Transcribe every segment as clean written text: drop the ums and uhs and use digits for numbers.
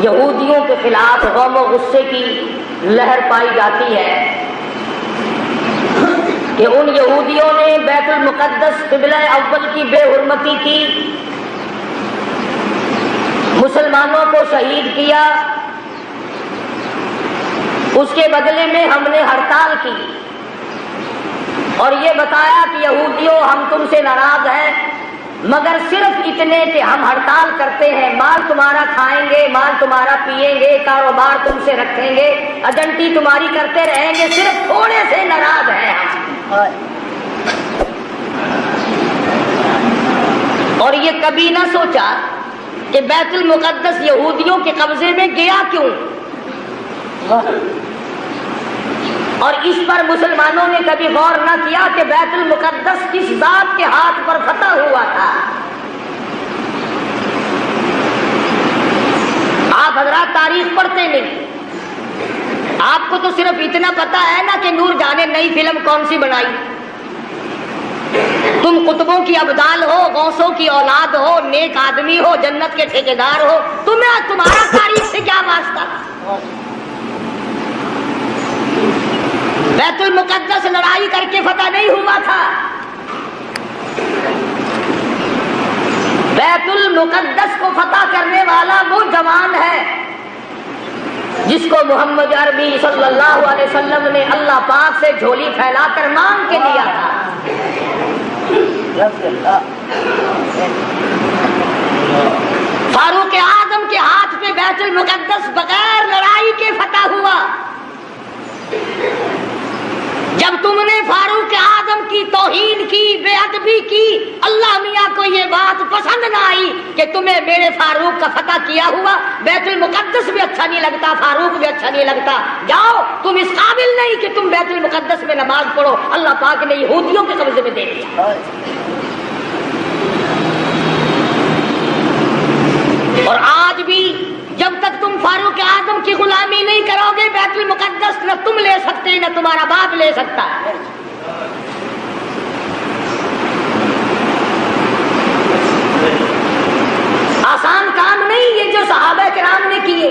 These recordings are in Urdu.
یہودیوں کے خلاف غم و غصے کی لہر پائی جاتی ہے کہ ان یہودیوں نے بیت المقدس قبلہ اول کی بے حرمتی کی، مسلمانوں کو شہید کیا، اس کے بدلے میں ہم نے ہڑتال کی اور یہ بتایا کہ یہودیوں ہم تم سے ناراض ہیں، مگر صرف اتنے کہ ہم ہڑتال کرتے ہیں، مال تمہارا کھائیں گے، مال تمہارا پیئیں گے، کاروبار تم سے رکھیں گے، ایجنٹی تمہاری کرتے رہیں گے، صرف تھوڑے سے ناراض ہیں ہم۔ اور یہ کبھی نہ سوچا کہ بیت المقدس یہودیوں کے قبضے میں گیا کیوں، اور اس پر مسلمانوں نے کبھی غور نہ کیا کہ بیت المقدس کس ذات کے ہاتھ پر فتح ہوا تھا۔ آپ حضرات تاریخ پڑھتے نہیں، آپ کو تو صرف اتنا پتا ہے نا کہ نور جہاں نے نئی فلم کون سی بنائی۔ تم قطبوں کی ابدال ہو، غوثوں کی اولاد ہو، نیک آدمی ہو، جنت کے ٹھیکیدار ہو، تمہارا تاریخ سے کیا واسطہ؟ بیت المقدس لڑائی کر کے فتح نہیں ہوا تھا، بیت المقدس کو فتح کرنے والا وہ جوان ہے جس کو محمد عربی صلی اللہ علیہ وسلم نے اللہ پاک سے جھولی پھیلا کر مانگ کے لیا تھا۔ فاروق اعظم کے ہاتھ پہ بیت المقدس بغیر لڑائی کے فتح ہوا۔ جب تم نے فاروق اعظم کی توہین کی، بے ادبی کی، اللہ میاں کو یہ بات پسند نہ آئی کہ تمہیں میرے فاروق کا فتح کیا ہوا بیت المقدس بھی اچھا نہیں لگتا، فاروق بھی اچھا نہیں لگتا، جاؤ تم اس قابل نہیں کہ تم بیت المقدس میں نماز پڑھو، اللہ پاک نے یہودیوں کے قبضے میں دے دیا۔ اور آج بھی جب تک تم فاروق اعظم کی غلامی نہیں کرو گے، بیت المقدس نہ تم لے سکتے نہ تمہارا باپ لے سکتا ہے۔ آسان کام نہیں یہ جو صحابہ کرام نے کیے،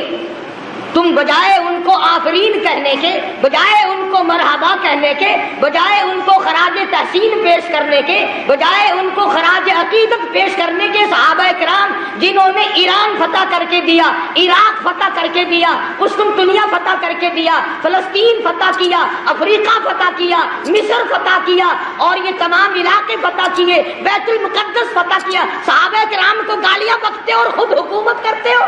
تم بجائے ان کو آفرین کہنے کے، بجائے ان کو مرحبا کہنے کے، بجائے ان کو خراج تحسین پیش کرنے کے، بجائے ان کو خراج عقیدت پیش کرنے کے، صحابہ کرام جنہوں نے ایران فتح کر کے دیا، عراق فتح کر کے دیا، قسطنطنیہ فتح کر کے دیا، فلسطین فتح کیا، افریقہ فتح کیا، مصر فتح کیا، اور یہ تمام علاقے فتح کیے، بیت المقدس فتح کیا، صحابہ کرام کو گالیاں بکتے اور خود حکومت کرتے ہو۔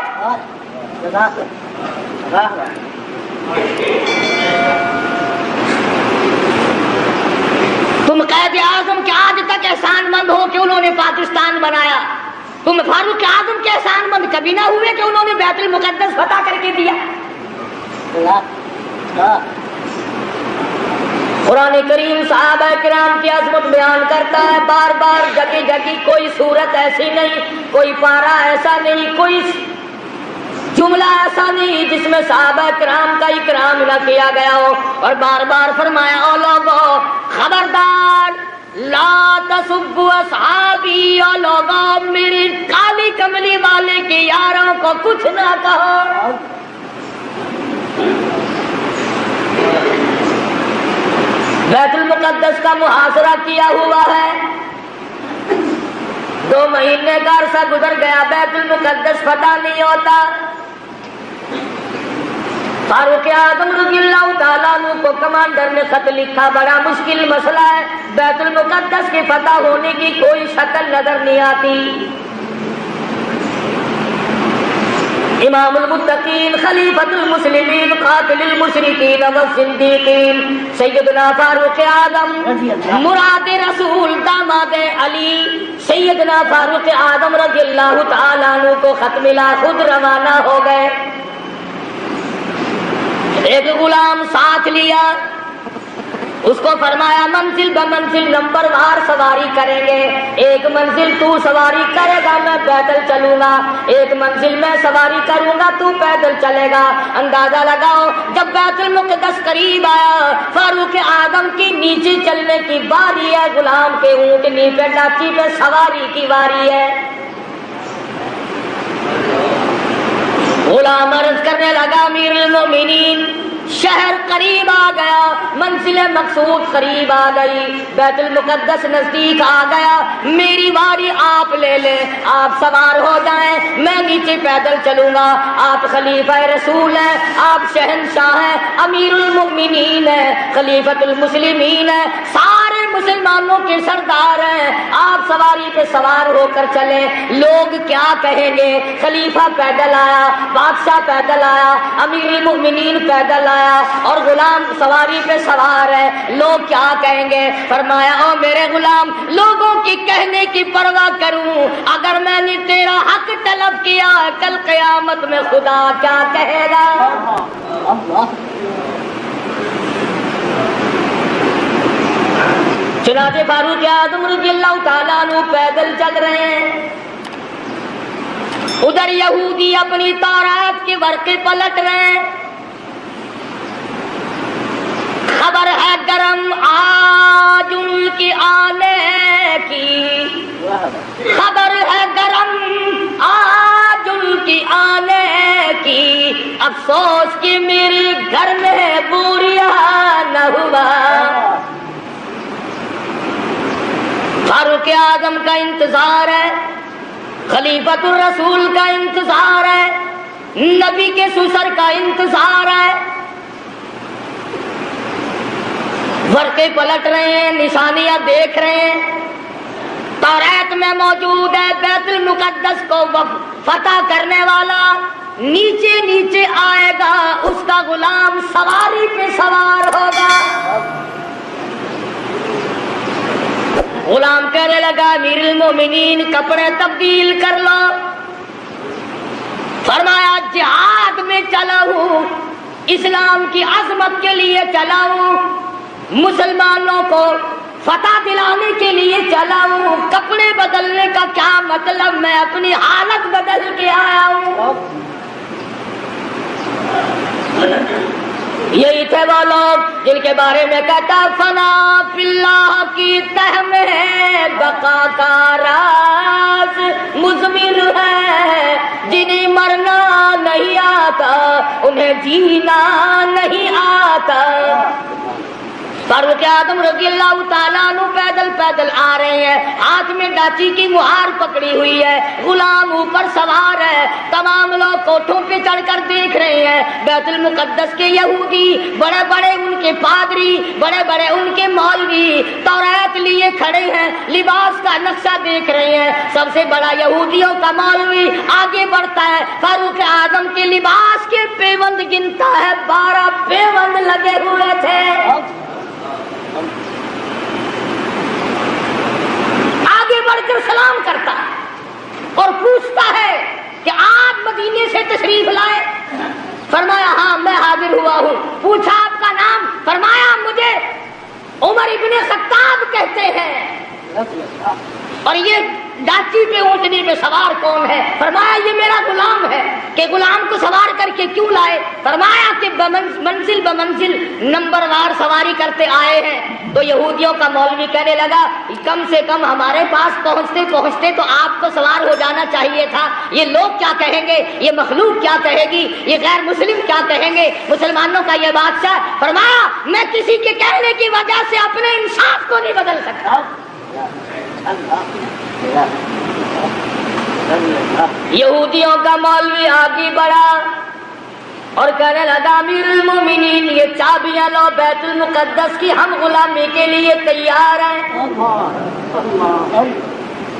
تم قائد اعظم کے آج تک احسان مند ہو کہ انہوں نے پاکستان بنایا، تم فاروق اعظم کے احسان مند کبھی نہ ہوئے کہ انہوں نے بیت المقدس فتح کر کے دیا۔ قرآن کریم صحابہ کرام کی عظمت بیان کرتا ہے، بار بار جگہ جگہ کوئی صورت ایسی نہیں، کوئی پارہ ایسا نہیں، کوئی جملہ ایسا نہیں جس میں صحابہ کرام کا اکرام نہ کیا گیا ہو، اور بار بار فرمایا او لوگو خبردار لا تسبوا اصحابی، او لوگو میری کالی کملی والے کے یاروں کو کچھ نہ کہو۔ بیت المقدس کا محاصرہ کیا ہوا ہے، 2 مہینے کا عرصہ گزر گیا، بیت المقدس فتح نہیں ہوتا۔ فاروق اعظم رضی اللہ تعالیٰ عنہ کو کمانڈر نے خط لکھا، بڑا مشکل مسئلہ ہے، بیت المقدس کی فتح ہونے کی کوئی شکل نظر نہیں آتی۔ امام المتقین، خلیفۃ المسلمین، قاتل المشرکین والصدیقین، سیدنا فاروق اعظم مراد رسول داماد علی، سیدنا فاروق اعظم رضی اللہ تعالیٰ عنہ کو خط ملا، خود روانہ ہو گئے۔ ایک غلام ساتھ لیا، اس کو فرمایا منزل بمنزل نمبر وار سواری کریں گے، ایک منزل تو سواری کرے گا میں پیدل چلوں گا، ایک منزل میں سواری کروں گا تو پیدل چلے گا۔ اندازہ لگاؤ جب بیت المقدس قریب آیا، فاروق اعظم کی نیچے چلنے کی باری ہے، غلام کے اونٹنی پہ ڈاچی پہ سواری کی باری ہے۔ غلام عرض کرنے لگا امیر المومنین شہر قریب آ گیا، منزل مقصود قریب آ گئی، بیت المقدس نزدیک آ گیا، میری باری آپ لے لیں، آپ سوار ہو جائیں، میں نیچے پیدل چلوں گا، آپ خلیفہ رسول ہیں، آپ شہنشاہ ہیں، امیر المؤمنین ہیں، خلیفۃ المسلمین ہیں، سارے مسلمانوں کے سردار ہیں، آپ سواری پہ سوار ہو کر چلیں، لوگ کیا کہیں گے؟ خلیفہ پیدل آیا، بادشاہ پیدل آیا، امیر المؤمنین پیدل آیا اور غلام سواری پہ سوار ہے، لوگ کیا کہیں گے؟ فرمایا او میرے غلام، لوگوں کی کہنے کی پرواہ کروں، اگر میں نے تیرا حق طلب کیا کل قیامت میں خدا کیا کہے گا؟ چنانچہ فاروق اعظم رضی اللہ تعالیٰ عنہ پیدل چل رہے ہیں، ادھر یہودی اپنی تورات کے ورقے پلٹ رہے ہیں، خبر ہے گرم آج ان کی آنے کی، خبر ہے گرم آج ان کی آنے کی، افسوس کہ میرے گھر میں بوریا نہ ہوا۔ فاروق اعظم کا انتظار ہے، خلیفۃ الرسول کا انتظار ہے، نبی کے سسر کا انتظار ہے، ورقے پلٹ رہے ہیں، نشانیاں دیکھ رہے ہیں، تورات میں موجود ہے بیت المقدس کو فتح کرنے والا نیچے نیچے آئے گا، اس کا غلام سواری پہ سوار ہوگا۔ غلام کہنے لگا امیر المومنین کپڑے تبدیل کر لو، فرمایا جہاد میں چلا ہوں، اسلام کی عظمت کے لیے چلا ہوں، مسلمانوں کو فتح دلانے کے لیے چلا ہوں، کپڑے بدلنے کا کیا مطلب، میں اپنی حالت بدل کے آیا ہوں۔ یہی تھے وہ لوگ جن کے بارے میں کہتا فنا فی اللہ کی تہ میں بقا کا راز مضمر ہے، جنہیں مرنا نہیں آتا انہیں جینا نہیں آتا۔ فاروق اعظم رضی اللہ تعالیٰ عنہ پیدل پیدل آ رہے ہیں، ہاتھ میں ڈاچی کی مہار پکڑی ہوئی ہے، غلام اوپر سوار ہے، تمام لوگ کوٹھوں پہ چڑھ کر دیکھ رہے ہیں، بیت المقدس کے یہودی، بڑے بڑے ان کے پادری، بڑے بڑے ان کے مولوی تورات لیے کھڑے ہیں، لباس کا نقشہ دیکھ رہے ہیں، سب سے بڑا یہودیوں کا مولوی آگے بڑھتا ہے، فاروق اعظم کے لباس کے پیوند گنتا ہے، 12 پیوند لگے ہوئے تھے، آگے بڑھ کر سلام کرتا ہے اور پوچھتا ہے کہ آپ مدینے سے تشریف لائے؟ فرمایا ہاں میں حاضر ہوا ہوں۔ پوچھا آپ کا نام؟ فرمایا مجھے عمر ابن خطاب کہتے ہیں۔ اور یہ ڈاچی پہ اونٹنی پہ سوار کون ہے؟ فرمایا یہ میرا غلام ہے۔ کہ غلام کو سوار کر کے کیوں لائے؟ فرمایا کہ منزل بمنزل نمبر وار سواری کرتے آئے ہیں۔ تو یہودیوں کا مولوی کہنے لگا کم سے کم ہمارے پاس پہنچتے پہنچتے تو آپ کو سوار ہو جانا چاہیے تھا، یہ لوگ کیا کہیں گے، یہ مخلوق کیا کہے گی، یہ غیر مسلم کیا کہیں گے، مسلمانوں کا یہ بادشاہ۔ فرمایا میں کسی کے کہنے کی وجہ سے اپنے انصاف کو نہیں بدل سکتا۔ یہودیوں کا مولوی آگے بڑھا اور کہنے لگا امیر المومنین یہ چابیاں لو بیت المقدس کی، ہم غلامی کے لیے تیار ہیں۔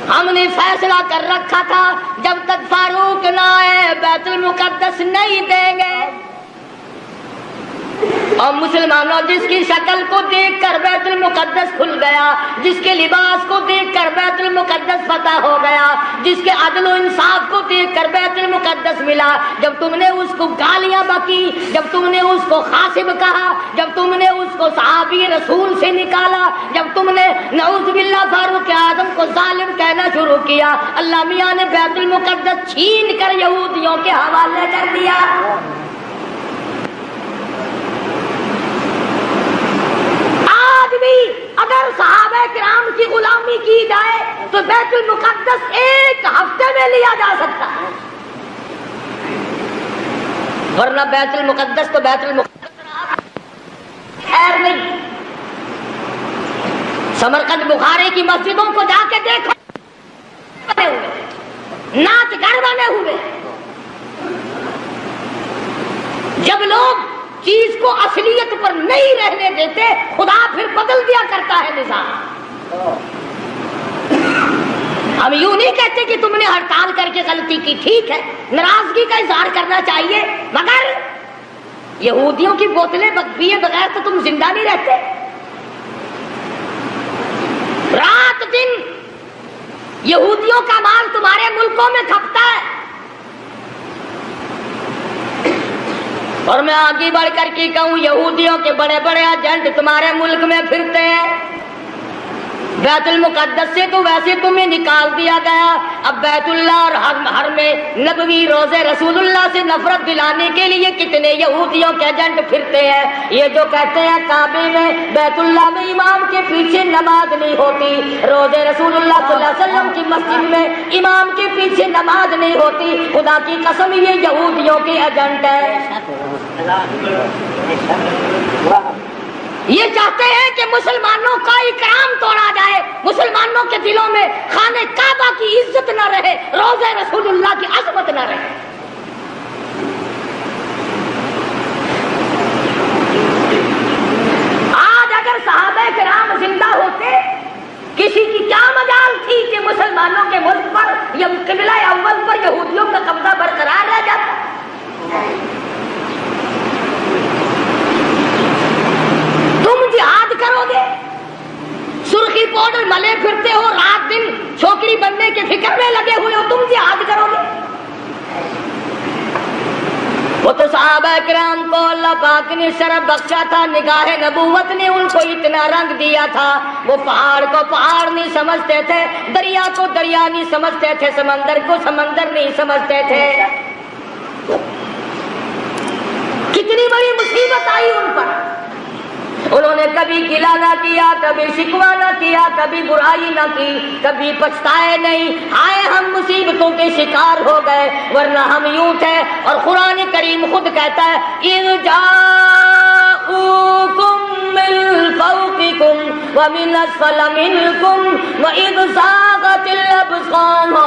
ہم نے فیصلہ کر رکھا تھا جب تک فاروق نہ آئے بیت المقدس نہیں دیں گے۔ اور مسلمانوں جس کی شکل کو دیکھ کر بیت المقدس کھل گیا، جس کے لباس کو دیکھ کر بیت المقدس فتح ہو گیا، جس کے عدل و انصاف کو دیکھ کر بیت المقدس ملا، جب تم نے اس کو گالیاں بکی، جب تم نے اس کو خاصب کہا، جب تم نے اس کو صحابی رسول سے نکالا، جب تم نے نعوذ باللہ فاروق اعظم کو ظالم کہنا شروع کیا، اللہ میاں نے بیت المقدس چھین کر یہودیوں کے حوالے کر دیا۔ اگر صحابہ کرام کی غلامی کی جائے تو بیت المقدس ایک ہفتے میں لیا جا سکتا ہے۔ ورنہ بیت المقدس تو بیت المقدس خیر نہیں. سمرقند بخارے کی مسجدوں کو جا کے دیکھو، ناچ گھر بنے ہوئے. جب لوگ چیز کو اصلیت پر نہیں رہنے دیتے، خدا پھر بدل دیا کرتا ہے نظام. ہم یوں نہیں کہتے کہ تم نے ہڑتال کر کے غلطی کی، ٹھیک ہے، ناراضگی کا اظہار کرنا چاہیے، مگر یہودیوں کی بوتلیں پیے بغیر تو تم زندہ نہیں رہتے. رات دن یہودیوں کا مال تمہارے ملکوں میں کھپتا ہے. اور میں آگے بڑھ کر کے کہوں، یہودیوں کے بڑے بڑے ایجنٹ تمہارے ملک میں پھرتے ہیں. بیت المقدس سے تو ویسے تمہیں نکال دیا گیا، اب بیت اللہ اور حرم نبوی روزے رسول اللہ سے نفرت دلانے کے لیے کتنے یہودیوں کے ایجنٹ پھرتے ہیں. یہ جو کہتے ہیں کعبے میں بیت اللہ میں امام کے پیچھے نماز نہیں ہوتی، روزے رسول اللہ صلی اللہ علیہ وسلم کی مسجد میں امام کے پیچھے نماز نہیں ہوتی، خدا کی قسم یہ یہودیوں کے ایجنٹ ہے. یہ چاہتے ہیں کہ مسلمانوں کا اکرام توڑا جائے، مسلمانوں کے دلوں میں خانہ کعبہ کی عزت نہ رہے، روضہ رسول اللہ کی عظمت نہ رہے. آج اگر صحابہ کرام زندہ ہوتے، کسی کی کیا مجال تھی کہ مسلمانوں کے ملک پر یا قبلہ اول پر یہودیوں کا قبضہ برقرار رہ جاتا. تم جہاد کرو گے، سرخی پاؤڈر ملے پھرتے ہو، رات دن چھوکری بننے کے فکر میں لگے ہوئے ہو، تم جہاد کرو گے. وہ تو صحابہ کرام کو اللہ پاک نے شرف بخشا تھا، نگاہ نبوت نے ان کو اتنا رنگ دیا تھا، وہ پہاڑ کو پہاڑ نہیں سمجھتے تھے، دریا کو دریا نہیں سمجھتے تھے، سمندر کو سمندر نہیں سمجھتے تھے. کتنی بڑی مصیبت آئی ان پر، انہوں نے کبھی گلہ نہ کیا، کبھی شکوہ نہ کیا، کبھی برائی نہ کی، کبھی پچھتائے نہیں. آئے ہم مصیبتوں کے شکار ہو گئے، ورنہ ہم یوں تھے. اور قرآن کریم خود کہتا ہے اِذْ جَاءُوكُم مِّن فَوْقِكُمْ وَمِنْ أَسْفَلَ مِنْكُمْ وَإِذْ زَاغَتِ الْأَبْصَارُ.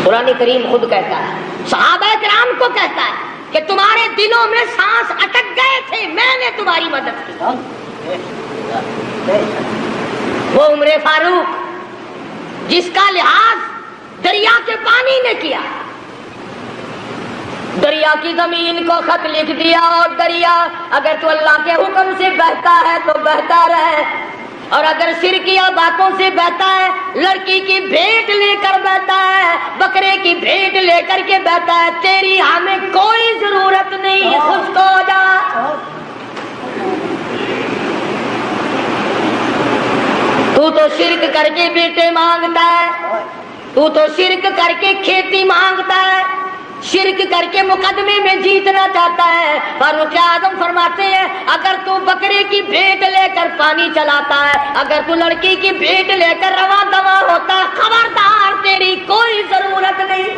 قرآن کریم خود کہتا ہے، صحابہ کرام کو کہتا ہے کہ تمہارے دلوں میں سانس اٹک گئے تھے، میں نے تمہاری مدد کی. وہ عمر فاروق جس کا لحاظ دریا کے پانی نے کیا، دریا کی زمین کو خط لکھ دیا، اور دریا اگر تو اللہ کے حکم سے بہتا ہے تو بہتا رہے، اور اگر شرکیہ باتوں سے بہتا ہے، لڑکی کی بھیٹ لے کر بہتا ہے، بکرے کی بھیٹ لے کر کے بہتا ہے، تیری ہمیں کوئی ضرورت نہیں، خشک ہو جا. تو شرک کر کے بیٹے مانگتا ہے، تو شرک کر کے کھیتی مانگتا ہے، شرک کر کے مقدمے میں جیتنا چاہتا ہے. فاروق اعظم فرماتے ہیں اگر تو بکرے کی بھیٹ لے کر پانی چلاتا ہے، اگر تو لڑکی کی بھیٹ لے کر رواں دواں ہوتا، خبردار تیری کوئی ضرورت نہیں.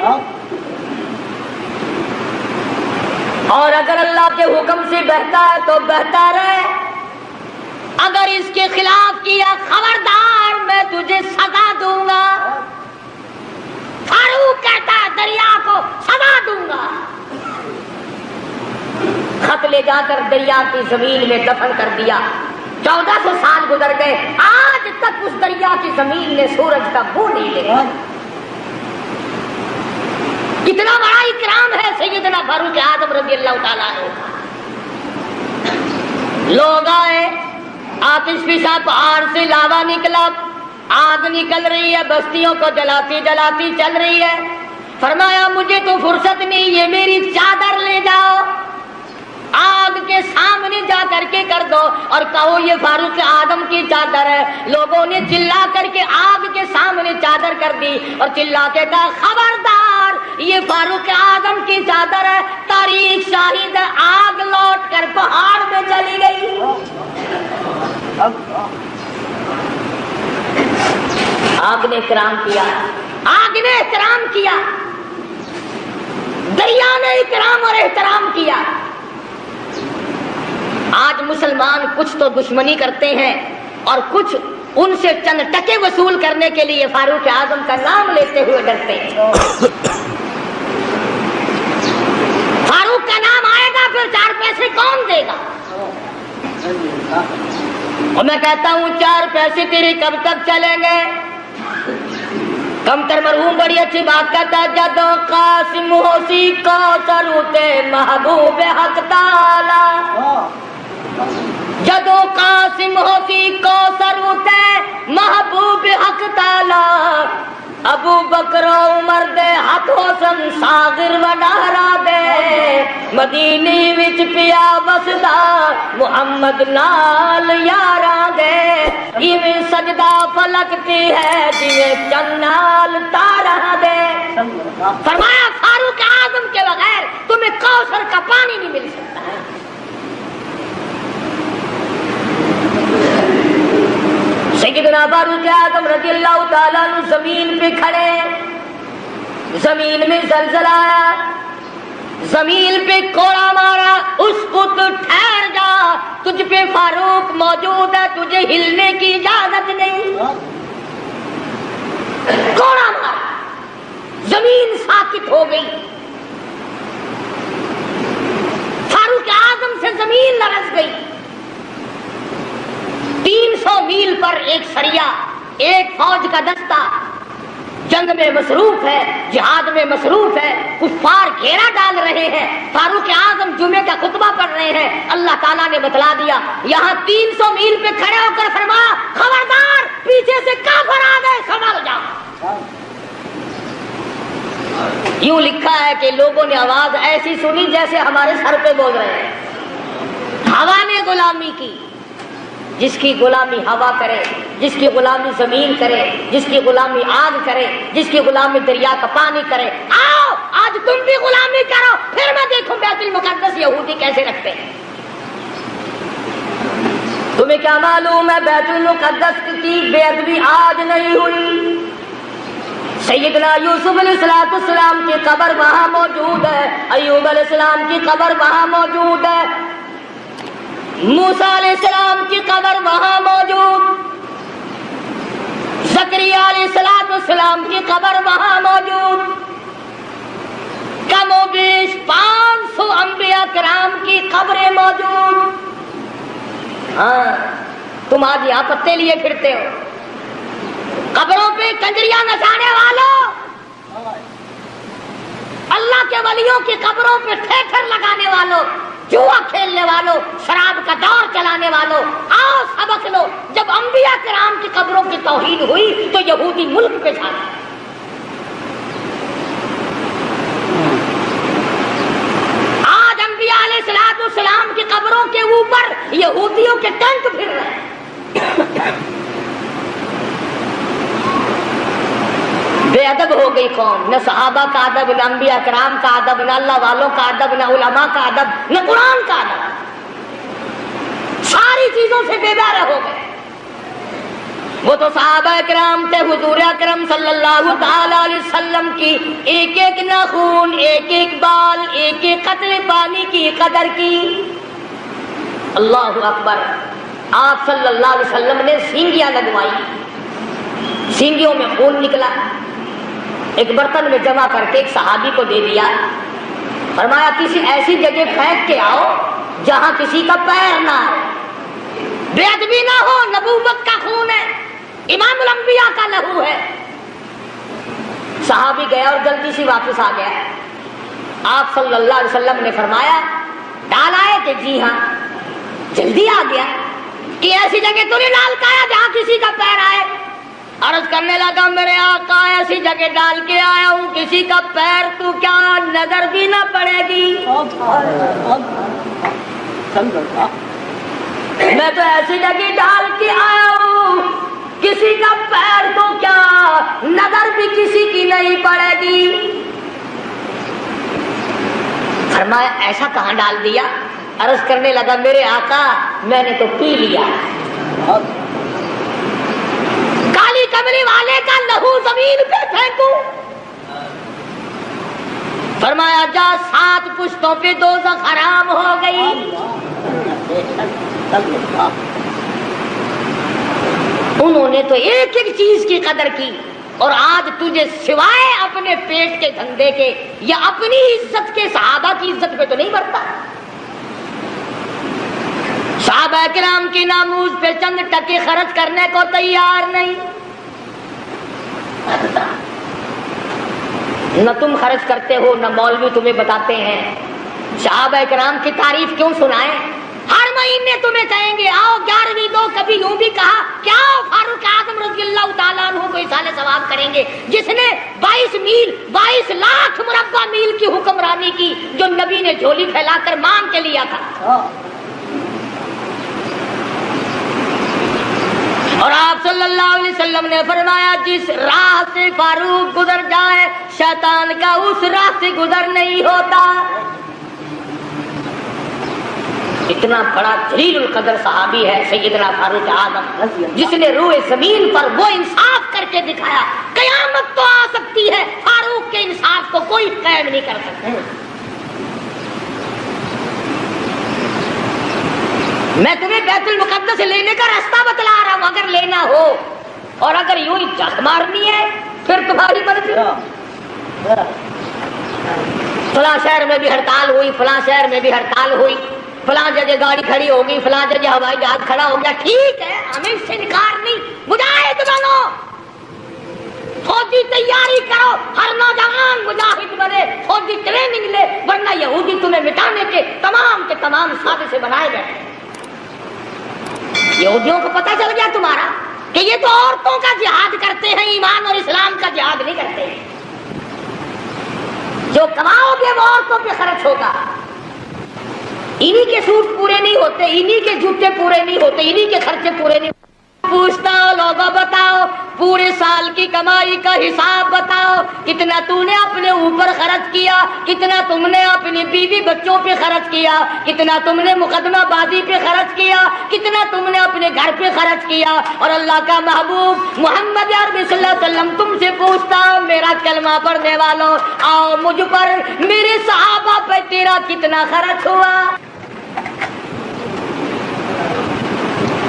اور اگر اللہ کے حکم سے بہتا ہے تو بہتا رہے، اگر اس کے خلاف کیا خبردار میں تجھے سزا دوں گا. فاروق کہتا ہے دریا کو سزا دوں گا. خط لے جا کر دریا کی زمین میں دفن کر دیا. 1400 سال گزر گئے، آج تک اس دریا کی زمین نے سورج کا بو نہیں لیا. کتنا بڑا اکرام ہے سیدنا فاروق اعظم رضی اللہ تعالیٰ عنہ. لوگ آئے، آتش فشاں پہاڑ سے لاوا نکلا، آگ نکل رہی ہے، بستیوں کو جلاتی جلاتی چل رہی ہے. فرمایا مجھے تو فرصت نہیں، یہ میری چادر لے جاؤ، آگ کے سامنے جا کر کے کر دو اور کہو یہ فاروق اعظم کی چادر ہے. لوگوں نے چلا کر کے آگ کے سامنے چادر کر دی اور چلا کے کہا خبردار یہ فاروق اعظم کی چادر ہے. تاریخ شاہد ہے، آگ لوٹ کر پہاڑ میں چلی گئی. آگ نے کرام کیا. آگ نے احترام کیا، دریا نے اکرام اور احترام کیا۔ آج مسلمان کچھ تو دشمنی کرتے ہیں اور کچھ ان سے چند ٹکے وصول کرنے کے لیے فاروق اعظم کا نام لیتے ہوئے ڈرتے ہیں۔ فاروق کا نام آئے گا پھر 4 پیسے کون دے گا؟ اور میں کہتا ہوں 4 پیسے تیرے کب تک چلیں گے؟ کمتر مرحوم بڑی اچھی بات کہتا، جدو قاسم ہوسی کو سروتے محبوب حق تعالی، جدو قاسم ہوسی کو سروتے محبوب حق تعالی، ابو بکر و عمر دے حق حسن ساغر وڈارا دے، مدینی وچ پیا وسدا محمد نال یاراں دے، ایویں سجدہ فلکتی ہے جویں چن نال تاراں دے۔ فرمایا فاروق اعظم کے بغیر تمہیں کوثر کا پانی نہیں مل سکتا ہے۔ سیدنا فاروق اعظم رضی اللہ تعالیٰ عنہ زمین پہ کھڑے، زمین میں زلزلہ آیا، زمین پہ کوڑا مارا، اسکت ٹھہر جا، تجھ پہ فاروق موجود ہے، تجھے ہلنے کی اجازت نہیں۔ کوڑا مارا، زمین ساکت ہو گئی، فاروق اعظم سے زمین لرز گئی۔ 300 میل پر ایک سریا، ایک فوج کا دستہ جنگ میں مصروف ہے، جہاد میں مصروف ہے، کفار گھیرا ڈال رہے ہیں، فاروق اعظم جمعے کا خطبہ پڑھ رہے ہیں۔ اللہ تعالیٰ نے بتلا دیا، یہاں 300 میل پہ کھڑے ہو کر فرمایا خبردار پیچھے سے کافر آ گئے، سنبھل جاؤ۔ یوں لکھا ہے کہ لوگوں نے آواز ایسی سنی جیسے ہمارے سر پہ بول رہے ہیں۔ ہوا نے غلامی کی، جس کی غلامی ہوا کرے، جس کی غلامی زمین کرے، جس کی غلامی آگ کرے، جس کی غلامی دریا کا پانی کرے، آؤ آج تم بھی غلامی کرو، پھر میں دیکھوں بیت المقدس یہودی کیسے رکھتے ہیں۔ تمہیں کیا معلوم ہے بیت المقدس کی بے ادبی آج نہیں ہوئی؟ سیدنا یوسف علیہ السلام کی قبر وہاں موجود ہے، ایوب علیہ السلام کی قبر وہاں موجود ہے، موسیٰ علیہ السلام کی قبر وہاں موجود، زکریا علیہ السلام کی قبر وہاں موجود، کم و بیش 500 انبیاء کرام کی قبریں موجود۔ ہاں تم آج یہاں پتے لیے پھرتے ہو، قبروں پہ کنجریاں نچانے والوں، اللہ کے ولیوں کی قبروں پہ ٹھیٹھر لگانے والوں، جوا کھیلنے والوں، شراب کا دور چلانے والوں، آؤ سبق لو۔ جب انبیاء کرام کی قبروں کی توہین ہوئی تو یہودی ملک پہ چھا گئے۔ آج انبیاء علیہ السلام کی قبروں کے اوپر یہودیوں کے ٹینک پھر رہے ہیں۔ بے ادب ہو گئی قوم، نہ صحابہ کا ادب، نہ انبیاء کرام کا ادب، نہ اللہ والوں کا ادب، نہ علماء کا ادب، نہ قرآن کا ادب، ساری چیزوں سے بے بہرہ ہو گئے۔ وہ تو صحابہ کرام تھے، حضور اکرم صلی اللہ تعالی علیہ وسلم کی ایک ایک ناخون، ایک ایک بال، ایک ایک قطرے پانی کی قدر کی۔ اللہ اکبر۔ آپ صلی اللہ علیہ وسلم نے سینگیاں لگوائی، سینگیوں میں خون نکلا، ایک برتن میں جمع کر کے ایک صحابی کو دے دیا، فرمایا کسی ایسی جگہ پھینک کے آؤ جہاں کسی کا پیر نہ ہو، بے ادبی نہ ہو، نبوت کا خون ہے، امام الانبیاء کا لہو ہے۔ صحابی گیا اور جلدی سے واپس آ گیا۔ آپ صلی اللہ علیہ وسلم نے فرمایا ڈال آئے کہ جی ہاں، جلدی آ گیا کہ ایسی جگہ تو نہیں ڈال کے آیا جہاں کسی کا پیر آئے۔ عرض کرنے لگا میرے آقا ایسی جگہ ڈال کے آیا ہوں کسی کا پیر تو کیا نظر بھی نہ پڑے گی؟ میں تو ایسی جگہ ڈال کے آیا ہوں کسی کا پیر تو کیا نظر بھی کسی کی نہیں پڑے گی۔ فرمایا ایسا کہاں ڈال دیا؟ عرض کرنے لگا میرے آقا میں نے تو پی لیا، کالی کملی والے کا لہو زمین پہ پھینک پھینکوں؟ فرمایا جا 7 پشتوں پہ دوزخ حرام ہو گئی۔ انہوں نے تو ایک ایک چیز کی قدر کی، اور آج تجھے سوائے اپنے پیٹ کے دھندے کے یا اپنی عزت کے صحابہ کی عزت پہ تو نہیں مرتا۔ صحابہ کرام کی ناموز پہ چند ٹکے خرچ کرنے کو تیار نہیں۔ نہ تم خرچ کرتے ہو، نہ مولوی تمہیں بتاتے ہیں۔ صحابہ کرام کی تعریف کیوں سنائیں؟ ہر مہینے تمہیں کہیں گے آؤ 11ویں دو، کبھی یوں بھی کہا کیا فاروق اعظم رضی اللہ تعالیٰ عنہ کو اصالہ ثواب کریں گے، جس نے 22 لاکھ مربع میل کی حکمرانی کی، جو نبی نے جھولی پھیلا کر مانگ کے لیا تھا۔ اور آپ صلی اللہ علیہ وسلم نے فرمایا جس راہ سے فاروق گزر جائے شیطان کا اس راہ سے گزر نہیں ہوتا۔ اتنا بڑا جلیل القدر صحابی ہے سیدنا فاروق اعظم، جس نے روئے زمین پر وہ انصاف کر کے دکھایا۔ قیامت تو آ سکتی ہے، فاروق کے انصاف کو کوئی قائم نہیں کر سکتا۔ میں تمہیں بیت المقدس لینے کا راستہ بتلا رہا ہوں، اگر لینا ہو، اور اگر یوں ہی جھک مارنی ہے پھر تمہاری مرضی۔ فلاں شہر میں بھی ہڑتال ہوئی، فلاں شہر میں بھی ہڑتال ہوئی، فلاں جگہ گاڑی کھڑی ہوگی، فلاں جگہ ہوائی جہاز کھڑا ہو گیا، ٹھیک ہے، ہمیں اس سے انکار نہیں۔ مجاہد بنو، فوجی تیاری کرو، ہر نوجوان مجاہد بنے، فوجی ٹریننگ لے، ورنہ یہودی تمہیں مٹانے کے تمام سازشیں بنائے گئے۔ یہودیوں کو پتہ چل گیا تمہارا کہ یہ تو عورتوں کا جہاد کرتے ہیں، ایمان اور اسلام کا جہاد نہیں کرتے ہیں۔ جو کماؤ گے وہ عورتوں پہ خرچ ہوگا۔ انہی کے سوٹ پورے نہیں ہوتے، انہی کے جوتے پورے نہیں ہوتے، انہی کے خرچے پورے نہیں ہوتے۔ پوچھتا ہو لوگوں بتاؤ پورے سال کی کمائی کا حساب بتاؤ، کتنا تو نے اپنے اوپر خرچ کیا، کتنا تم نے اپنی بیوی بچوں پہ خرچ کیا، کتنا تم نے مقدمہ بازی پہ خرچ کیا، کتنا تم نے اپنے گھر پہ خرچ کیا۔ اور اللہ کا محبوب محمد عربی صلی اللہ علیہ وسلم تم سے پوچھتا ہوں میرا کلمہ پڑھنے والوں، آؤ مجھ پر میرے صحابہ پہ تیرا کتنا خرچ ہوا؟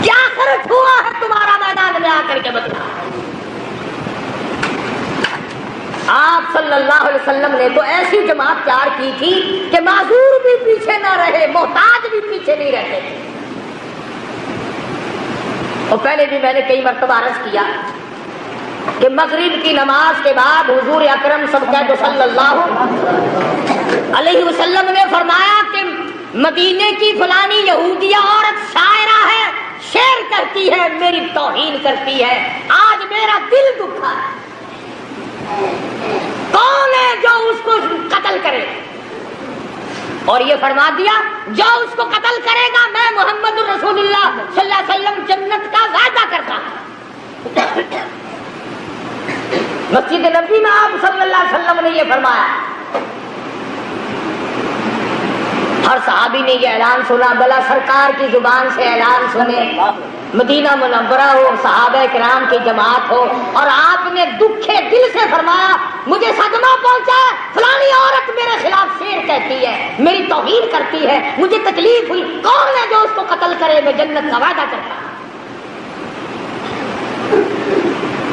کیا خرچ ہوا ہے تمہارا میدان میں آ کر کے بتلا۔ آپ صلی اللہ علیہ وسلم نے تو ایسی جماعت تیار کی تھی کہ معذور بھی پیچھے نہ رہے، محتاج بھی پیچھے نہیں رہتے تھے۔ اور پہلے بھی میں نے کئی مرتبہ عرض کیا کہ مغرب کی نماز کے بعد حضور اکرم صلی اللہ علیہ وسلم نے فرمایا کہ مدینے کی فلانی یہودیہ عورت شاعرہ ہے، شعر کرتی ہے، میری توہین کرتی ہے، آج میرا دل دکھا ہے۔ کون ہے جو اس کو قتل کرے؟ اور یہ فرما دیا جو اس کو قتل کرے گا میں محمد رسول اللہ صلی اللہ علیہ وسلم جنت کا وعدہ کرتا ہوں۔ مسجد نبی میں آپ صلی اللہ علیہ وسلم نے یہ فرمایا۔ ہر صحابی نے یہ اعلان سنا، بلا سرکار کی زبان سے اعلان سنے، مدینہ منورہ ہو، صحابہ کرام کی جماعت ہو، اور آپ نے دکھے دل سے فرمایا مجھے صدمہ پہنچا، فلانی عورت میرے خلاف شعر کہتی ہے، میری توہین کرتی ہے، مجھے تکلیف ہوئی، کون ہے جو اس کو قتل کرے؟ میں جنت کا وعدہ کرتا ہوں۔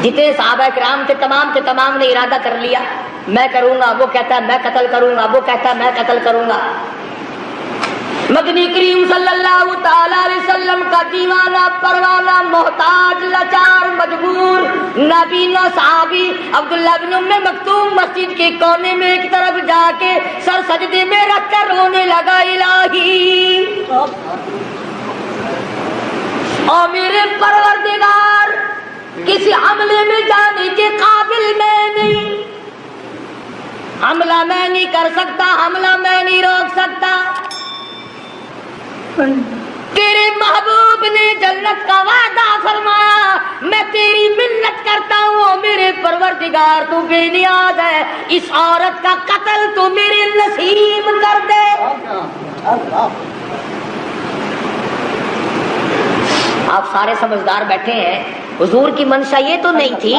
جتنے صحابہ کرام کے تمام نے ارادہ کر لیا میں کروں گا، وہ کہتا ہے میں قتل کروں گا، وہ کہتا ہے میں قتل کروں گا۔ مدنی کریم صلی اللہ تعالی علیہ وسلم کا دیوانہ پروانہ محتاج لاچار مجبور نابینا صحابی عبداللہ بن ام مکتوم مسجد کے کونے میں ایک طرف جا کے سر سجدے میں رکھ کر رونے لگا، الہی اور میرے پروردگار کسی حملے میں جانے کے قابل میں نہیں، حملہ میں نہیں کر سکتا، حملہ میں نہیں روک سکتا، تیرے محبوب نے جنت کا وعدہ فرمایا، میں تیری منت کرتا ہوں میرے پروردگار تو بے نیاز ہے، اس عورت کا قتل تو میرے نصیب کر دے۔ آپ سارے سمجھدار بیٹھے ہیں، حضور کی منشا یہ تو نہیں تھی،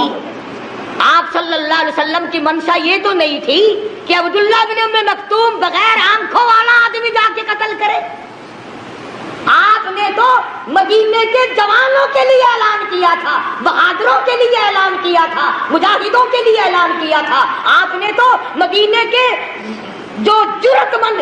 آپ صلی اللہ علیہ وسلم کی منشا یہ تو نہیں تھی کہ عبداللہ بن ام مکتوم بغیر آنکھوں والا آدمی جا کے قتل کرے. آپ نے تو مدینے کے جوانوں کے لیے اعلان کیا تھا, بہادروں کے لیے اعلان کیا تھا, مجاہدوں کے لیے اعلان کیا تھا. آپ نے تو مدینے کے جو جرأت مند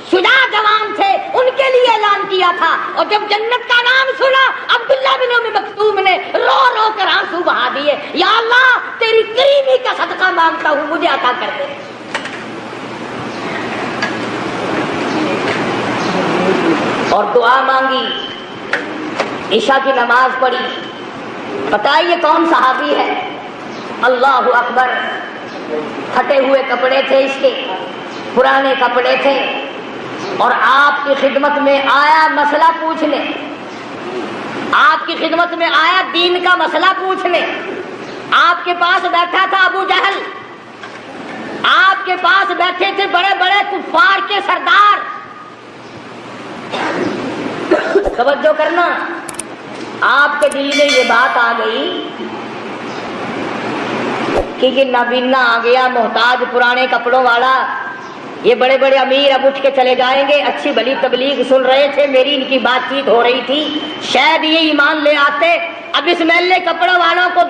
شجاع جوان تھے ان کے لیے اعلان کیا تھا. اور جب جنت کا نام سنا عبداللہ بن ام مکتوم نے رو رو کر آنسو بہا دیے, یا اللہ تیری کریمی کا صدقہ مانگتا ہوں, مجھے عطا کر دے. اور دعا مانگی, عشاء کی نماز پڑھی. پتہ ہے یہ کون صحابی ہے؟ اللہ اکبر. پھٹے ہوئے کپڑے تھے اس کے, پرانے کپڑے تھے, اور آپ کی خدمت میں آیا مسئلہ پوچھنے, آپ کی خدمت میں آیا دین کا مسئلہ پوچھنے. آپ کے پاس بیٹھا تھا ابو جہل, آپ کے پاس بیٹھے تھے بڑے بڑے کفار کے سردار. توجہ کرنا, آپ کے دل میں یہ بات آ گئی کہ یہ نابینا آ گیا, محتاج پرانے کپڑوں والا, یہ بڑے بڑے امیر اب اٹھ کے چلے جائیں گے. اچھی بھلی تبلیغ سن رہے تھے, میری ان کی بات چیت ہو رہی تھی, شاید یہ ایمان لے آتے. اب اس میلے کپڑوں والوں کو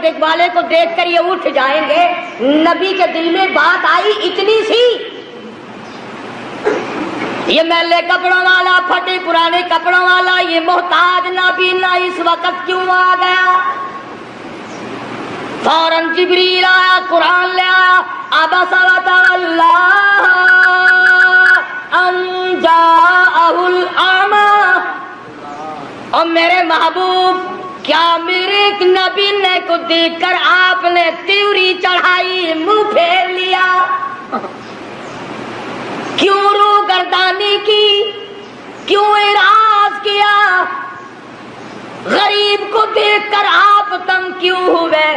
دیکھ کر یہ اٹھ جائیں گے. نبی کے دل میں بات آئی اتنی سی, یہ میلے کپڑوں والا, پھٹے پرانے کپڑوں والا, یہ محتاج نابینا اس وقت کیوں آ گیا؟ فوراً جبریل آیا, قرآن لے آیا, عبس وتولی ان جاءہ الاعمی. اور میرے محبوب, کیا میرے ایک نبی نے کو دیکھ کر آپ نے تیوری چڑھائی, منہ پھیر لیا؟ کیوں رو گردانی کی, کیوں اعراض کیا؟ غریب کو دیکھ کر آپ تنگ کیوں ہوئے؟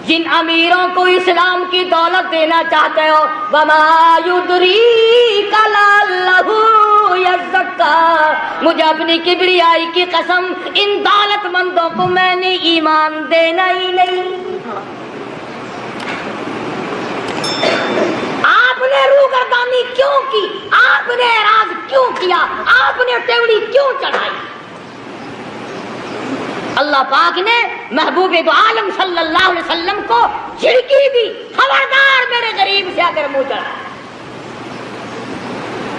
جن امیروں کو اسلام کی دولت دینا چاہتے ہو, وما یدریک لعلہ یزکا, مجھے اپنی کبریائی کی قسم ان دولت مندوں کو میں نے ایمان دینا ہی نہیں. آپ نے روگردانی کیوں کی, آپ نے اعراض کیوں کیا, آپ نے ٹیوڑی کیوں چڑھائی؟ اللہ پاک نے محبوب دو عالم صلی اللہ علیہ وسلم کو جھڑکی دی, خبردار میرے غریب سے اگر منہ چڑھا.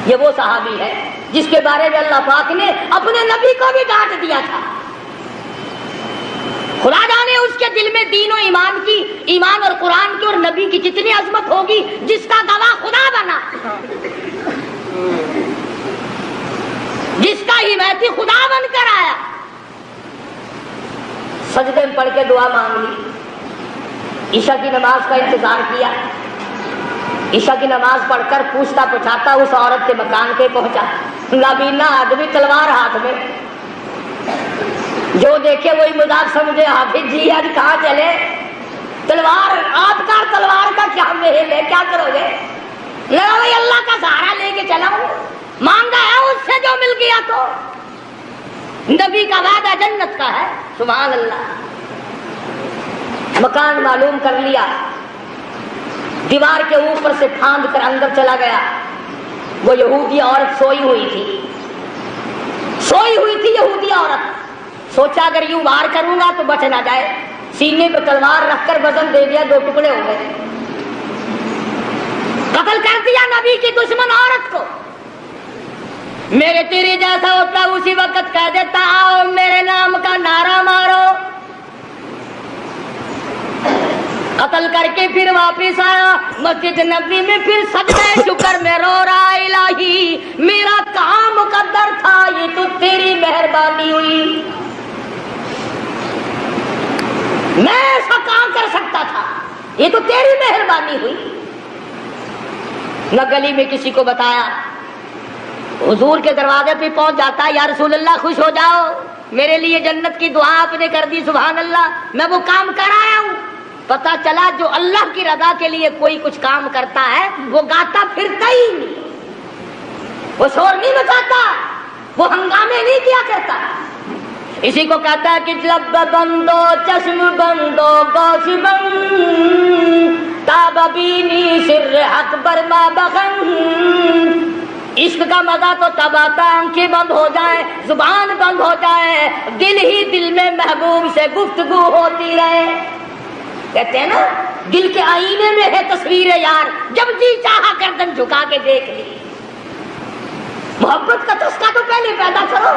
یہ وہ صحابی ہے جس کے بارے میں اللہ پاک نے اپنے نبی کو بھی ڈانٹ دیا تھا. خدا جانے اس کے دل میں دین و ایمان کی, ایمان اور قرآن کی اور نبی کی جتنی عظمت ہوگی, جس کا گواہ خدا بنا, جس کا حمایتی خدا بن کر آیا. سجدے میں پڑھ کے دعا مانگ لی, عشاء کی نماز کا انتظار کیا. عشاء کی نماز پڑھ کر پوچھتا پچھاتا اس عورت کے مکان پہ پہنچا. نابینا آدمی, تلوار ہاتھ میں, جو دیکھے وہی مذاق سمجھے, حافظ جی آج کہاں چلے, تلوار آپ کا, تلوار کا کیا محل ہے, کیا کرو گے؟ لگا بھائی اللہ کا سہارا لے کے چلا ہوں, مانگا ہے اس سے جو مل گیا. تو نبی کا وعدہ جنت کا ہے, سبحان اللہ. مکان معلوم کر لیا, دیوار کے اوپر سے پھاند کر اندر چلا گیا. وہ یہودی عورت سوئی ہوئی تھی یہودی عورت. سوچا اگر یوں وار کروں گا تو بچ نہ جائے, سینے پہ تلوار رکھ کر وزن دے دیا, 2 ٹکڑے ہو گئے, قتل کر دیا نبی کی دشمن عورت کو. میرے تیرے جیسا ہوتا اسی وقت کہہ دیتا, آؤ میرے نام کا نعرہ مارو. قتل کر کے پھر واپس آیا مسجد نبی میں, پھر سجدہ شکر میں رو رہا, الہی میرا کام مقدر تھا, یہ تو تیری مہربانی ہوئی, میں ایسا کام کر سکتا تھا, یہ تو تیری مہربانی ہوئی. نہ گلی میں کسی کو بتایا, حضور کے دروازے پہ پہنچ جاتا, یا رسول اللہ خوش ہو جاؤ, میرے لیے جنت کی دعا آپ نے کر دی, سبحان اللہ, میں وہ کام کر آیا ہوں. پتا چلا جو اللہ کی رضا کے لیے کوئی کچھ کام کرتا ہے وہ گاتا پھرتا ہی نہیں, وہ شور نہیں مچاتا, وہ ہنگامے نہیں کیا کرتا. اسی کو کہتا ہے کہ لب بندو چشم بندو گوش بند تاب بینی سر حق برما بخن. عشق کا مزہ تو تب آتا آنکھیں بند ہو جائیں، زبان بند ہو جائے، دل ہی دل میں محبوب سے گفتگو ہوتی رہے. کہتے ہیں نا دل کے آئینے میں ہے تصویر یار، جب جی چاہا گردن جھکا کے دیکھ لی. محبت کا تسکا تو پہلے پیدا کرو.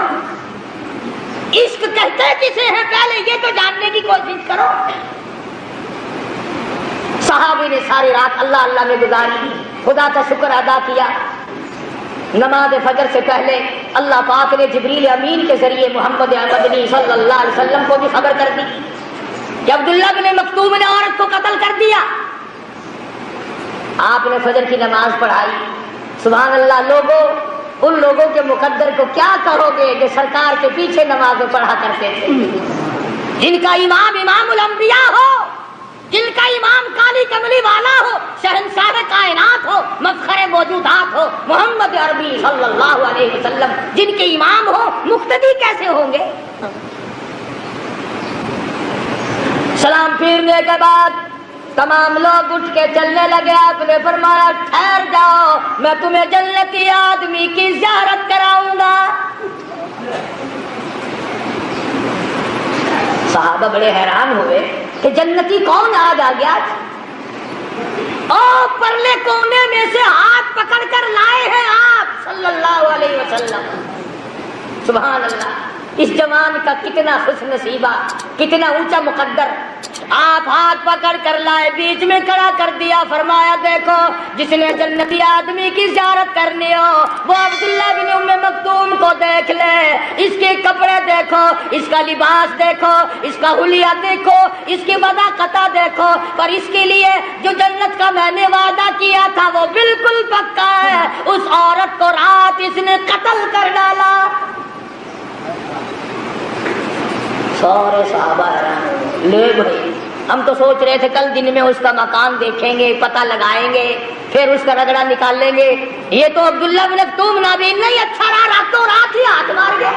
عشق کہتے کسے ہیں پہلے یہ تو جاننے کی کوشش کرو. صحابی نے ساری رات اللہ اللہ میں گزاری، خدا کا شکر ادا کیا. نماز فجر سے پہلے اللہ پاک نے جبریل امین کے ذریعے محمد مدنی صلی اللہ علیہ وسلم کو بھی خبر کر دی کہ عبداللہ بن مکتوم نے عورت کو قتل کر دیا. آپ نے فجر کی نماز پڑھائی. سبحان اللہ. لوگوں ان لوگوں کے مقدر کو کیا کہو گے جو سرکار کے پیچھے نمازیں پڑھا کرتے تھے، جن کا امام امام الانبیاء ہو، جن کا امام کالی کملی والا ہو، شہنشاہ کائنات ہو، مفخر موجودات ہو، محمد عربی صلی اللہ علیہ وسلم جن کے امام ہو، مقتدی کیسے ہوں گے؟ سلام پھیرنے کے بعد تمام لوگ اٹھ کے چلنے لگے. آپ نے فرمایا ٹھہر جاؤ، میں تمہیں جنتی آدمی کی زیارت کراؤں گا. صحابہ بڑے حیران ہوئے کہ جنتی کون آج آ گیا. اور پرلے کونے میں سے ہاتھ پکڑ کر لائے ہیں آپ صلی اللہ علیہ وسلم. سبحان اللہ. اس جوان کا کتنا خوش نصیبہ، کتنا اونچا مقدر. آپ ہاتھ پکڑ کر لائے، بیچ میں کھڑا کر دیا. فرمایا دیکھو جس نے جنتی آدمی کی زیارت کرنی ہو وہ عبداللہ بن ام مکتوم کو دیکھ لے. اس کے کپڑے دیکھو، اس کا لباس دیکھو، اس کا حلیہ دیکھو، اس کی مذاقتہ دیکھو. پر اس کے لیے جو جنت کا میں نے وعدہ کیا تھا وہ بالکل پکا ہے. اس عورت کو رات اس نے قتل کر ڈالا. سارے صحابہ لے بھائی ہم تو سوچ رہے تھے کل دن میں اس کا مکان دیکھیں گے، پتہ لگائیں گے، پھر اس کا رگڑا نکال لیں گے. یہ تو عبداللہ بن مکتوم نابین نہیں اچھا رہا، راتوں رات ہی ہاتھ مار گیا.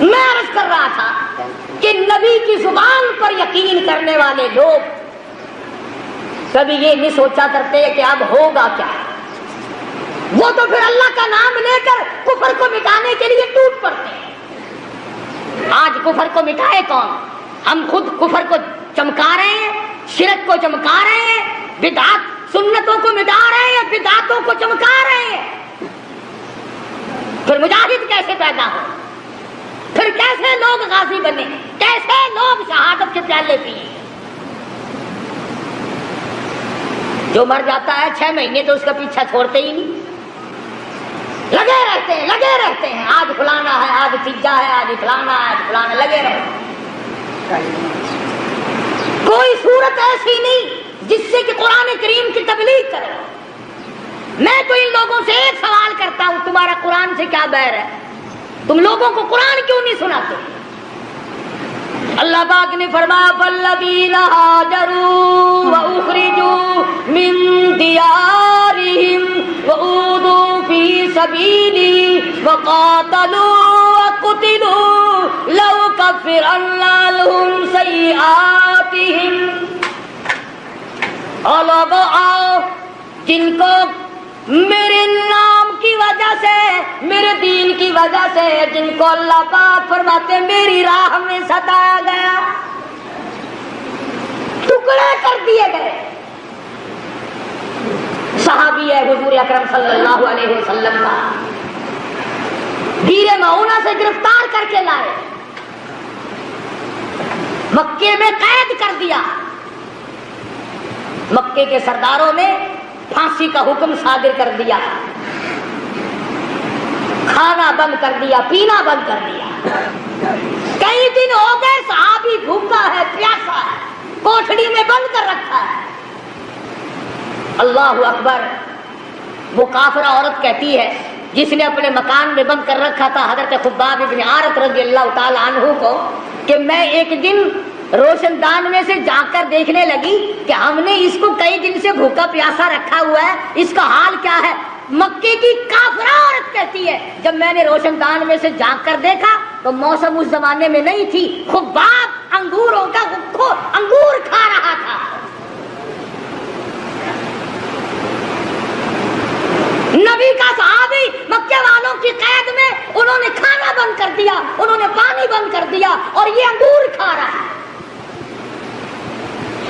میں عرض کر رہا تھا کہ نبی کی زبان پر یقین کرنے والے لوگ کبھی یہ نہیں سوچا کرتے کہ اب ہوگا کیا. وہ تو پھر اللہ کا نام لے کر کفر کو مٹانے کے لیے ٹوٹ پڑتے ہیں. آج کفر کو مٹائے کون؟ ہم خود کفر کو چمکا رہے ہیں، شرک کو چمکا رہے ہیں، بدعات سنتوں کو مٹا رہے ہیں، بدعاتوں کو چمکا رہے ہیں. پھر مجاہد کیسے پیدا ہو؟ پھر کیسے لوگ غازی بنے؟ کیسے لوگ شہادت کے پیالے پیے؟ جو مر جاتا ہے 6 مہینے تو اس کا پیچھا چھوڑتے ہی نہیں، لگے رہتے ہیں. آج فلانا ہے، آج تیجا ہے، آج فلانا ہے، آج فلانا، لگے رہتے. کوئی صورت ایسی نہیں جس سے کہ قرآن کریم کی تبلیغ کرے. میں تو ان لوگوں سے ایک سوال کرتا ہوں، تمہارا قرآن سے کیا بیر ہے؟ تم لوگوں کو قرآن کیوں نہیں سناتے؟ اللہ پاک نے فرمایا فالذین ہاجروا واخرجوا من دیارہم وأوذوا فی سبیلی وقاتلوا وقتلوا لأکفرن عنہم سیئاتہم. اور لوگوں آؤ جن کو میرے نام کی وجہ سے، میرے دین کی وجہ سے، جن کو اللہ پاک فرماتے میری راہ میں ستایا گیا، ٹکڑے کر دیے گئے. صحابی ہے حضور اکرم صلی اللہ علیہ وسلم کا، بیر معونہ سے گرفتار کر کے لائے، مکے میں قید کر دیا. مکے کے سرداروں نے پھانسی کا حکم صادر کر دیا، کھانا بند کر دیا، پینا بند کر دیا. کئی دن ہو گئے صحابی بھوکا ہے، پیاسا ہے، کوٹھڑی میں بند کر رکھا ہے. اللہ اکبر. وہ کافرہ عورت کہتی ہے جس نے اپنے مکان میں بند کر رکھا تھا حضرت خباب بن عارت رضی اللہ تعالی عنہ کو، کہ میں ایک دن روشن دان میں سے جا کر دیکھنے لگی کہ ہم نے اس کو کئی دن سے بھوکا پیاسا رکھا ہوا ہے، اس کا حال کیا ہے؟ مکے کی کافرہ عورت کہتی ہے جب میں نے روشن دان میں سے جھانک کر دیکھا تو موسم اس زمانے میں نہیں تھی، خباب انگوروں کا انگور کھا رہا تھا۔ نبی کا صحابی مکے والوں کی قید میں، انہوں نے کھانا بند کر دیا، انہوں نے پانی بند کر دیا اور یہ انگور کھا رہا ہے۔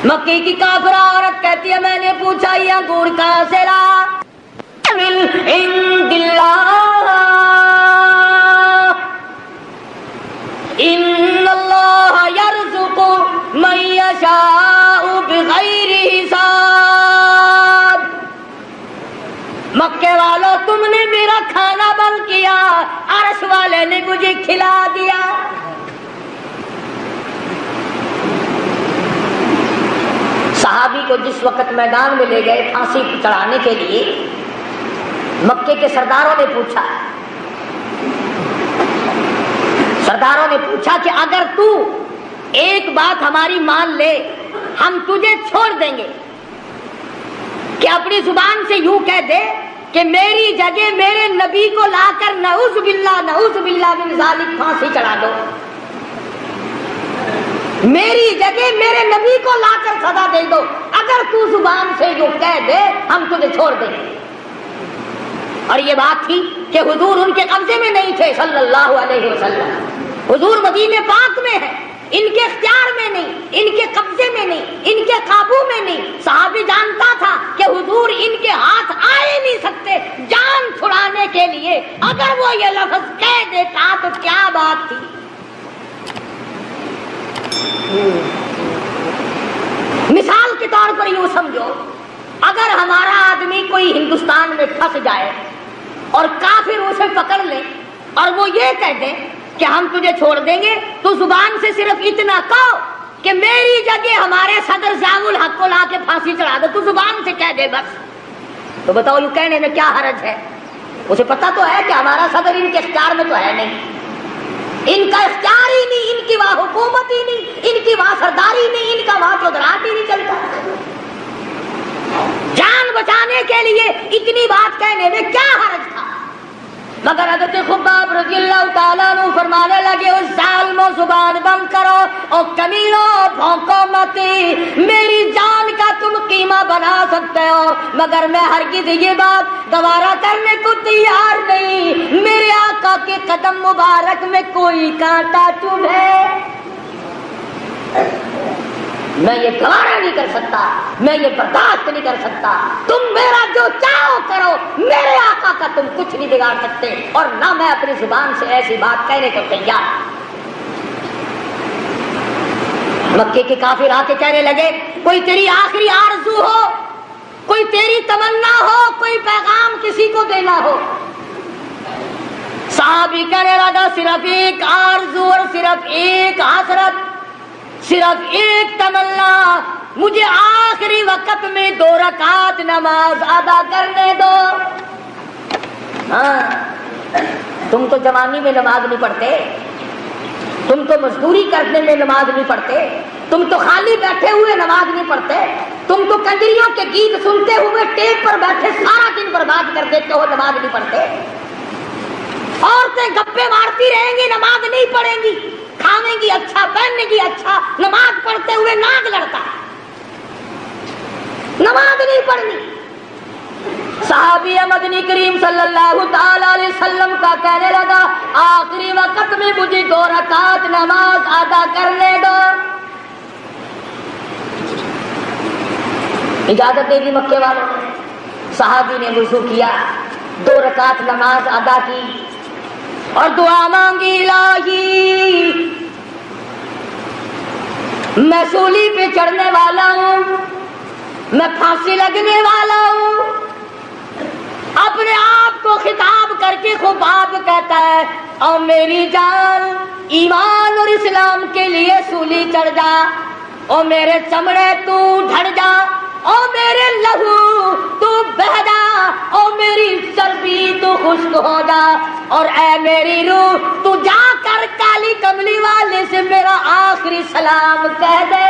مکے کی کافرہ عورت کہتی ہے میں نے پوچھا یہ انگور کہاں سے لا؟ من عند اللہ ان اللہ یرزق من یشاء بغیر حساب۔ مکے والوں تم نے میرا کھانا بند کیا، عرش والے نے مجھے کھلا دیا۔ صحابی کو جس وقت میدان میں لے گئے پھانسی چڑھانے کے لیے، مکے کے سرداروں نے پوچھا کہ اگر تو ایک بات ہماری مان لے ہم تجھے چھوڑ دیں گے، کہ اپنی زبان سے یوں کہہ دے کہ میری جگہ میرے نبی کو لا کر نعوذ باللہ من ذالک پھانسی چڑھا دو، میری جگہ میرے نبی کو لا کر سزا دے دو، اگر تو زبان سے یوں کہہ دے ہم تجھے چھوڑ دیں گے۔ اور یہ بات تھی کہ حضور ان کے قبضے میں نہیں تھے صلی اللہ علیہ وسلم، حضور مدینے پاک میں ہے، ان کے اختیار میں نہیں، ان کے قبضے میں نہیں، ان کے قابو میں نہیں۔ صحابی جانتا تھا کہ حضور ان کے ہاتھ آئے نہیں سکتے جان چھڑانے کے لیے، اگر وہ یہ لفظ کہہ دیتا تو کیا بات تھی۔ مثال کے طور پر یوں سمجھو، اگر ہمارا آدمی کوئی ہندوستان میں پھنس جائے اور کافر اسے پکڑ لے اور وہ یہ کہہ دیں کہ ہم تجھے چھوڑ دیں گے، تو زبان سے صرف اتنا کہو کہ میری جگہ ہمارے صدر ضیاء الحق کو لا کے پھانسی چڑھا دو، تو زبان سے کہہ دے بس، تو بتاؤ یہ کہنے میں کیا حرج ہے؟ اسے پتا تو ہے کہ ہمارا صدر ان کے اختیار میں تو ہے نہیں، ان کا اختیار ہی نہیں، ان کی وہاں حکومت ہی نہیں، ان کی وہاں سرداری نہیں، ان کا وہاں چودراہٹ ہی نہیں چلتا۔ جان بچانے کے لیے اتنی بات کہنے میں کیا حرج تھا؟ مگر حضرت خباب رضی اللہ تعالیٰ عنہ فرمانے لگے اس ظالموں زبان بند کرو اور کمینوں بھونکو مت، میری جان کا تم قیمہ بنا سکتے ہو مگر میں ہرگز یہ بات گوارا کرنے کو تیار نہیں، میرے آقا کے قدم مبارک میں کوئی کانٹا چبھے میں یہ گوارا نہیں کر سکتا، میں یہ برداشت نہیں کر سکتا، تم میرا جو چاہو کرو، میرے آقا کا تم کچھ نہیں بگاڑ سکتے، اور نہ میں اپنی زبان سے ایسی بات کہنے کو تیار۔ مکے کے کافر آ کے کہنے لگے کوئی تیری آخری آرزو ہو، کوئی تیری تمنا ہو، کوئی پیغام کسی کو دینا ہو۔ صحابی کہنے لگا صرف ایک آرزو اور صرف ایک حسرت، صرف ایک تمنا، مجھے آخری وقت میں 2 رکعت نماز ادا کرنے دو۔ ہاں تم تو جوانی میں نماز نہیں پڑھتے، تم تو مزدوری کرنے میں نماز نہیں پڑھتے، تم تو خالی بیٹھے ہوئے نماز نہیں پڑھتے، تم تو کنجریوں کے گیت سنتے ہوئے ٹیپ پر بیٹھے سارا دن برباد کر دیتے ہو، نماز نہیں پڑھتے۔ عورتیں گپے مارتی رہیں گی، نماز نہیں پڑھیں گی، کھاویں گی اچھا، پہنیں گی اچھا، نماز پڑھتے ہوئے ناک لڑتا ہے، نماز نہیں پڑھنی۔ صحابی مدنی کریم صلی اللہ تعالی علیہ وسلم کا کہنے لگا آخری وقت میں مجھے 2 رکعت نماز ادا کرنے دو۔ اجازت دے دی مکے والوں نے، صحابی نے وضو کیا، 2 رکعت نماز ادا کی اور دعا مانگی الہی میں سولی پہ چڑھنے والا ہوں، میں پھانسی لگنے والا ہوں۔ اپنے آپ کو خطاب کر کے خباب کہتا ہے اور میری جان ایمان اور اسلام کے لیے سولی چڑھ جا، اور میرے چمڑے تو ڈھڑ جا، اور میرے لہو تو بہہ جا، اور میری چربی تو خشک ہو جا، اور اے میری روح تو جا کر کالی کملی والے سے میرا آخری سلام کہہ دے،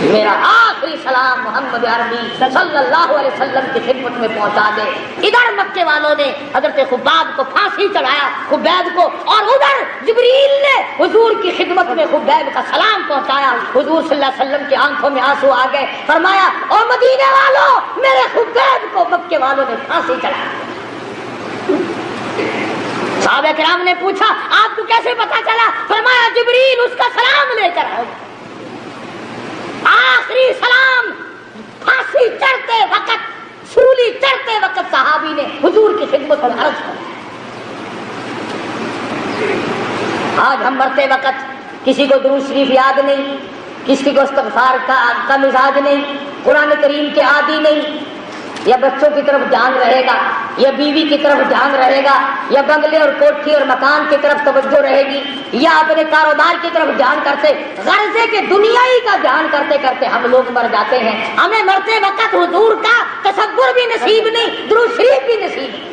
میرا آخری سلام محمد عربی صلی اللہ علیہ وسلم کی خدمت میں پہنچا دے۔ ادھر مکے والوں نے حضرت خباب کو پھانسی چڑھایا، خبیب کو، اور ادھر جبریل نے حضور کی خدمت میں خبیب کا سلام پہنچایا۔ حضور صلی اللہ علیہ وسلم کی آنکھوں میں آنسو آ گئے، فرمایا او مدینے والوں، میرے خبیب کو مکے والوں نے پھانسی چڑھایا۔ صحابہ کرام نے پوچھا آپ کو کیسے پتا چلا؟ فرمایا جبریل اس کا سلام لے کر آؤ۔ آخری سلام پھانسی چڑھتے وقت، سولی چڑھتے وقت صحابی نے حضور کی خدمت میں عرض کر۔ آج ہم مرتے وقت کسی کو درود شریف یاد نہیں، کسی کو استغفار کا مزاج نہیں، قرآن کریم کے عادی نہیں، یا بچوں کی طرف دھیان رہے گا، یا بیوی کی طرف دھیان رہے گا، یا بنگلے اور کوٹھی اور مکان کی طرف توجہ رہے گی، یا اپنے کاروبار کی طرف دھیان کرتے، غرضے کے دنیائی کا دھیان کرتے کرتے ہم لوگ مر جاتے ہیں۔ ہمیں مرتے وقت حضور کا تصور بھی نصیب نہیں، درود شریف بھی نصیب نہیں۔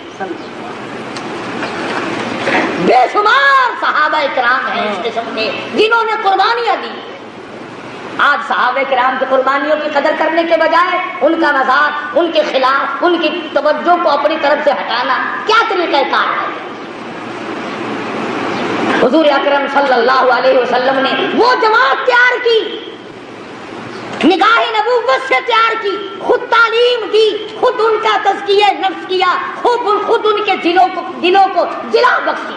بے شمار صحابہ کرام ہیں اس قسم کے جنہوں نے قربانیاں دی۔ آج صحابہ کرام کی قربانیوں کی قدر کرنے کے بجائے ان کا مذاق، ان کے خلاف، ان کی توجہ کو اپنی طرف سے ہٹانا کیا طریقہ کار ہے؟ حضور اکرم صلی اللہ علیہ وسلم نے وہ جماعت تیار کی، نگاہ نبوت سے تیار کی، خود تعلیم دی، خود ان کا تزکیہ نفس کیا، خود ان کے دلوں کو جلا بخشی۔